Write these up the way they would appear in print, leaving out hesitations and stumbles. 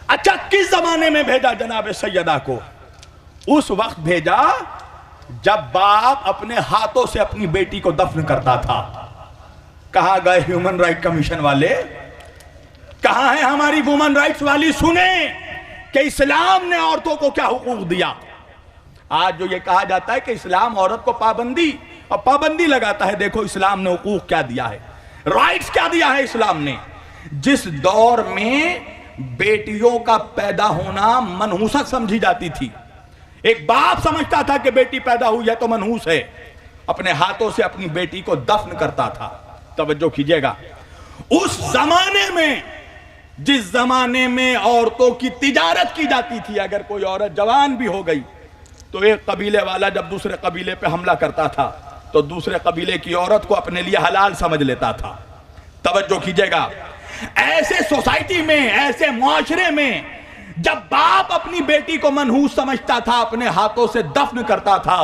اچھا کس زمانے میں بھیجا جناب سیدہ کو؟ اس وقت بھیجا جب باپ اپنے ہاتھوں سے اپنی بیٹی کو دفن کرتا تھا۔ کہاں گئے ہیومن رائٹ کمیشن والے؟ کہاں ہیں ہماری وومن رائٹس والی؟ سنیں کہ اسلام نے عورتوں کو کیا حقوق دیا۔ آج جو یہ کہا جاتا ہے کہ اسلام عورت کو پابندی لگاتا ہے، دیکھو اسلام نے حقوق کیا دیا ہے، رائٹس کیا دیا ہے اسلام نے۔ جس دور میں بیٹیوں کا پیدا ہونا منحوست سمجھی جاتی تھی، ایک باپ سمجھتا تھا کہ بیٹی پیدا ہوئی ہے تو منحوس ہے، اپنے ہاتھوں سے اپنی بیٹی کو دفن کرتا تھا۔ توجہ کیجئے گا، اس زمانے میں، جس زمانے میں عورتوں کی تجارت کی جاتی تھی، اگر کوئی عورت جوان بھی ہو گئی تو ایک قبیلے والا جب دوسرے قبیلے پہ حملہ کرتا تھا تو دوسرے قبیلے کی عورت کو اپنے لیے حلال سمجھ لیتا تھا۔ توجہ کیجئے گا، ایسے سوسائٹی میں، ایسے معاشرے میں جب باپ اپنی بیٹی کو منحوس سمجھتا تھا، اپنے ہاتھوں سے دفن کرتا تھا،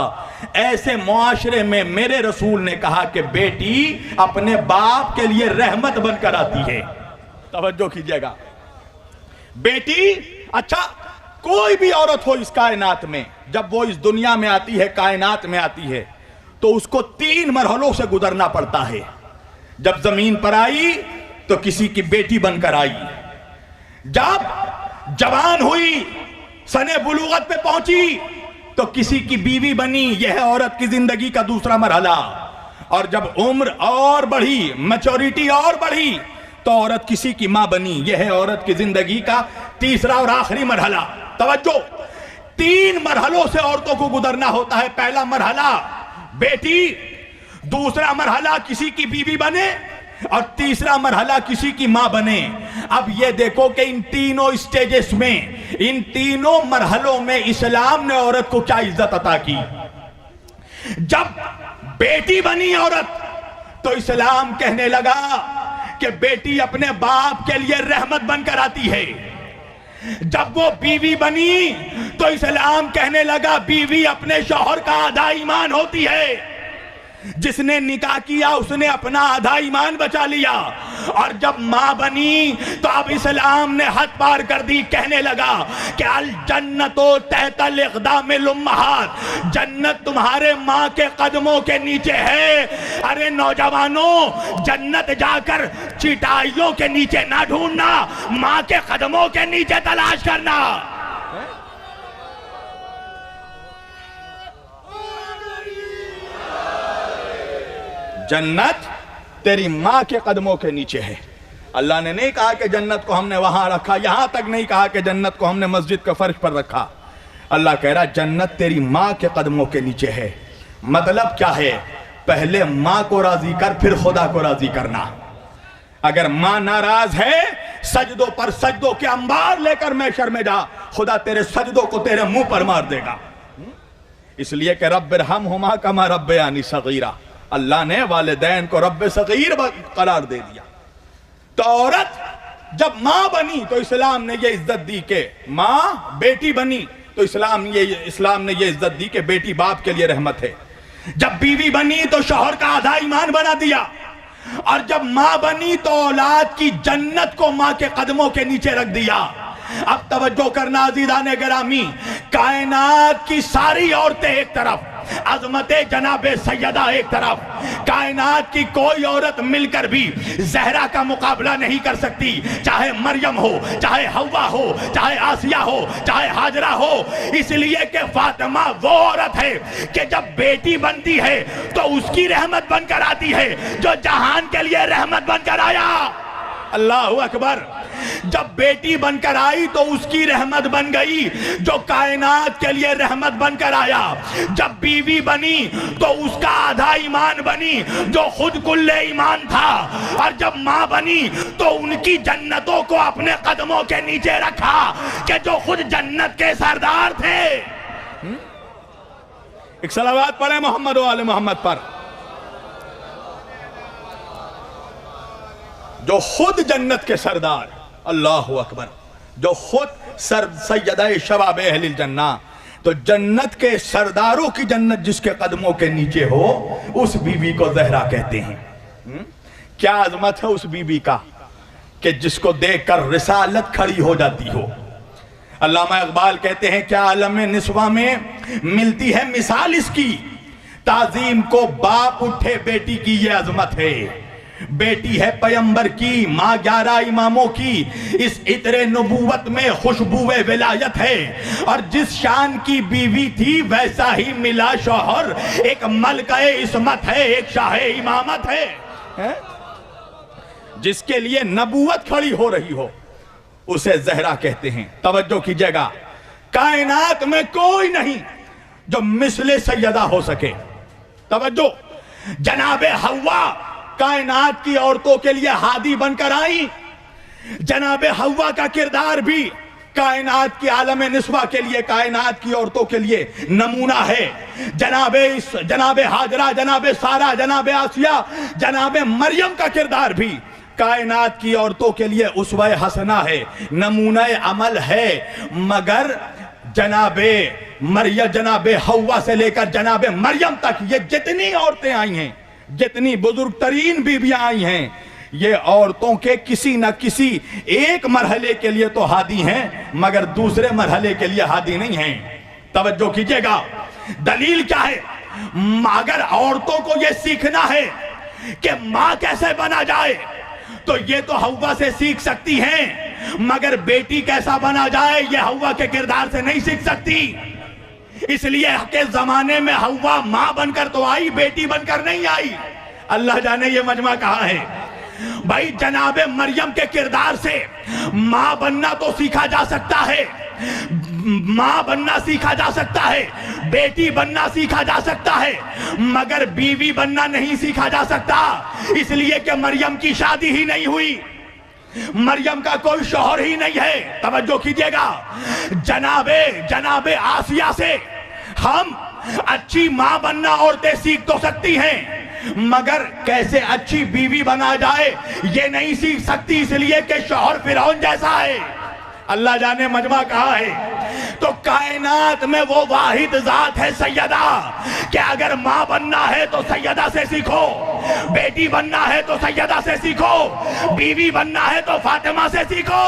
ایسے معاشرے میں میرے رسول نے کہا کہ بیٹی اپنے باپ کے لیے رحمت بن کر آتی ہے۔ توجہ کیجئے گا، بیٹی، اچھا کوئی بھی عورت ہو اس کائنات میں، جب وہ اس دنیا میں آتی ہے، کائنات میں آتی ہے، تو اس کو 3 مرحلوں سے گزرنا پڑتا ہے۔ جب زمین پر آئی تو کسی کی بیٹی بن کر آئی، جب جوان ہوئی، سن بلوغت پہ پہنچی تو کسی کی بیوی بنی، یہ ہے عورت کی زندگی کا دوسرا مرحلہ، اور جب عمر اور بڑھی، میچورٹی اور بڑھی تو عورت کسی کی ماں بنی، یہ ہے عورت کی زندگی کا تیسرا اور آخری مرحلہ۔ توجہ، 3 مرحلوں سے عورتوں کو گزرنا ہوتا ہے۔ پہلا مرحلہ بیٹی، دوسرا مرحلہ کسی کی بیوی بنے، اور تیسرا مرحلہ کسی کی ماں بنے۔ اب یہ دیکھو کہ ان تینوں سٹیجز میں، ان تینوں مرحلوں میں اسلام نے عورت کو کیا عزت عطا کی۔ جب بیٹی بنی عورت تو اسلام کہنے لگا کہ بیٹی اپنے باپ کے لیے رحمت بن کر آتی ہے۔ جب وہ بیوی بنی تو اسلام کہنے لگا بیوی اپنے شوہر کا آدھا ایمان ہوتی ہے۔ جس نے نکاح کیا اس نے اپنا آدھا ایمان بچا لیا۔ اور جب ماں بنی تو اب اسلام نے حد پار کر دی، کہنے لگا کہ الجنت تحت الاقدام الامہات، جنت تمہارے ماں کے قدموں کے نیچے ہے۔ ارے نوجوانوں، جنت جا کر چٹائیوں کے نیچے نہ ڈھونڈنا، ماں کے قدموں کے نیچے تلاش کرنا۔ جنت تیری ماں کے قدموں کے نیچے ہے۔ اللہ نے نہیں کہا کہ جنت کو ہم نے وہاں رکھا، یہاں تک نہیں کہا کہ جنت کو ہم نے مسجد کے فرش پر رکھا۔ اللہ کہہ رہا جنت تیری ماں کے قدموں کے نیچے ہے۔ مطلب کیا ہے؟ پہلے ماں کو راضی کر، پھر خدا کو راضی کرنا۔ اگر ماں ناراض ہے، سجدوں پر سجدوں کے انبار لے کر محشر میں جا، خدا تیرے سجدوں کو تیرے منہ پر مار دے گا۔ اس لیے کہ رب ارحمہما کما ربیانی صغیرا، اللہ نے والدین کو رب صغیر قرار دے دیا۔ تو عورت جب ماں بنی تو اسلام نے یہ عزت دی کہ ماں، بیٹی بنی تو اسلام نے یہ عزت دی کہ بیٹی باپ کے لیے رحمت ہے۔ جب بیوی بنی تو شوہر کا آدھا ایمان بنا دیا، اور جب ماں بنی تو اولاد کی جنت کو ماں کے قدموں کے نیچے رکھ دیا۔ اب توجہ کرنا عزیزان گرامی، کائنات کی ساری عورتیں ایک طرف، عظمت جناب سیدہ ایک طرف، کائنات کی کوئی عورت مل کر بھی زہرا کا مقابلہ نہیں کر سکتی، چاہے مریم ہو، چاہے حوا ہو، چاہے آسیہ ہو، چاہے ہاجرہ ہو۔ اس لیے کہ فاطمہ وہ عورت ہے کہ جب بیٹی بنتی ہے تو اس کی رحمت بن کر آتی ہے جو جہان کے لیے رحمت بن کر آیا۔ اللہ اکبر، جب بیٹی بن کر آئی تو اس کی رحمت بن گئی جو کائنات کے لیے رحمت بن کر آیا۔ جب بیوی بنی تو اس کا آدھا ایمان بنی جو خود کل ایمان تھا، اور جب ماں بنی تو ان کی جنتوں کو اپنے قدموں کے نیچے رکھا کہ جو خود جنت کے سردار تھے۔ ایک صلوات پڑھیں محمد و آل محمد پر، جو خود جنت کے سردار، اللہ اکبر، جو خود سیدہ شباب اہل الجنہ، تو جنت کے سرداروں کی جنت جس کے قدموں کے نیچے ہو، اس بی بی کو زہرا کہتے ہیں۔ کیا عظمت ہے اس بی بی کا کہ جس کو دیکھ کر رسالت کھڑی ہو جاتی ہو۔ علامہ اقبال کہتے ہیں کیا عالم نسواں میں ملتی ہے مثال اس کی، تعظیم کو باپ اٹھے بیٹی کی یہ عظمت ہے، بیٹی ہے پیمبر کی ماں 11 اماموں کی، اس عطر نبوت میں خوشبو ولایت ہے، اور جس شان کی بیوی تھی ویسا ہی ملا شوہر، ایک ملکہ عصمت ہے، ایک شاہ امامت ہے۔ جس کے لیے نبوت کھڑی ہو رہی ہو اسے زہرا کہتے ہیں۔ توجہ کیجئے گا، کائنات میں کوئی نہیں جو مثل سیدہ ہو سکے۔ توجہ، جناب حوا کائنات کی عورتوں کے لیے ہادی بن کر آئیں، جناب حوا کا کردار بھی کائنات کی عالم نسواں کے لیے، کائنات کی عورتوں کے لیے نمونہ ہے۔ جناب ہاجرہ، جناب سارہ، جناب آسیہ، جناب مریم کا کردار بھی کائنات کی عورتوں کے لیے اسوہ حسنہ ہے، نمونہ عمل ہے، مگر جناب حوا سے لے کر جناب مریم تک یہ جتنی عورتیں آئی ہیں، جتنی بزرگ ترین بیویاں آئی ہیں، یہ عورتوں کے کسی نہ کسی ایک مرحلے کے لیے تو ہادی ہیں، مگر دوسرے مرحلے کے لیے ہادی نہیں ہیں۔ توجہ کیجئے گا، دلیل کیا ہے؟ اگر عورتوں کو یہ سیکھنا ہے کہ ماں کیسے بنا جائے تو یہ تو حوا سے سیکھ سکتی ہیں، مگر بیٹی کیسا بنا جائے یہ حوا کے کردار سے نہیں سیکھ سکتی۔ اس لیے کہ زمانے میں حوا ماں بن کر تو آئی، بیٹی بن کر نہیں آئی۔ اللہ جانے یہ مجمع کہاں ہے بھائی؟ جناب مریم کے کردار سے ماں بننا تو سیکھا جا سکتا ہے، ماں بننا سیکھا جا سکتا ہے، بیٹی بننا سیکھا جا سکتا ہے، مگر بیوی بننا نہیں سیکھا جا سکتا، اس لیے کہ مریم کی شادی ہی نہیں ہوئی، مریم کا کوئی شوہر ہی نہیں ہے۔ توجہ کیجئے گا، جناب آسیہ سے ہم اچھی ماں بننا عورتیں سیکھ تو سکتی ہیں، مگر کیسے اچھی بیوی بنا جائے یہ نہیں سیکھ سکتی، اس لیے کہ شوہر فرعون جیسا ہے۔ اللہ جانے مجمع کہاں ہے؟ تو کائنات میں وہ واحد ذات ہے سیدہ، کہ اگر ماں بننا ہے تو سیدہ سے سیکھو، بیٹی بننا ہے تو سیدہ سے سیکھو، بیوی بننا ہے تو فاطمہ سے سیکھو۔